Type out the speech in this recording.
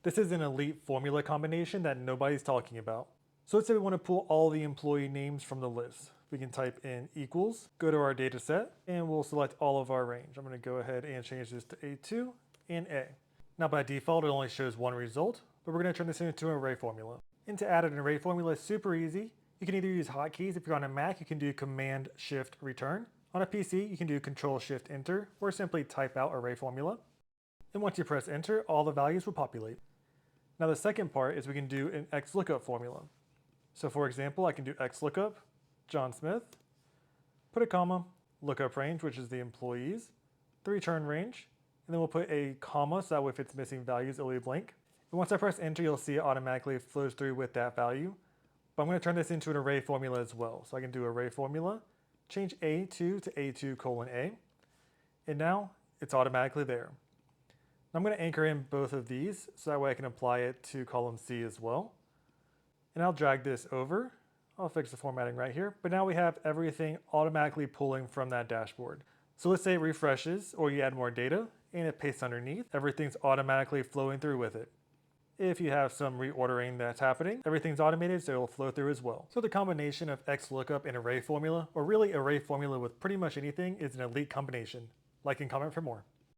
This is an elite formula combination that nobody's talking about. So let's say we want to pull all the employee names from the list. We can type in equals, go to our data set, and we'll select all of our range. I'm going to go ahead and change this to A2 and A. Now by default, it only shows one result, but we're going to turn this into an array formula. And to add an array formula is super easy. You can either use hotkeys. If you're on a Mac, you can do Command Shift Return. On a PC, you can do Control Shift Enter, or simply type out array formula. And once you press enter, all the values will populate. Now the second part is we can do an Xlookup formula. So for example, I can do Xlookup, John Smith, put a comma, lookup range, which is the employees, the return range, and then we'll put a comma so that way if it's missing values, it'll be blank. And once I press enter, you'll see it automatically flows through with that value. But I'm going to turn this into an array formula as well. So I can do array formula, change A2 to A2:A, and now it's automatically there. I'm going to anchor in both of these so that way I can apply it to column C as well. And I'll drag this over. I'll fix the formatting right here. But now we have everything automatically pulling from that dashboard. So let's say it refreshes or you add more data and it pastes underneath. Everything's automatically flowing through with it. If you have some reordering that's happening, everything's automated so it'll flow through as well. So the combination of Xlookup and array formula, or really array formula with pretty much anything, is an elite combination. Like and comment for more.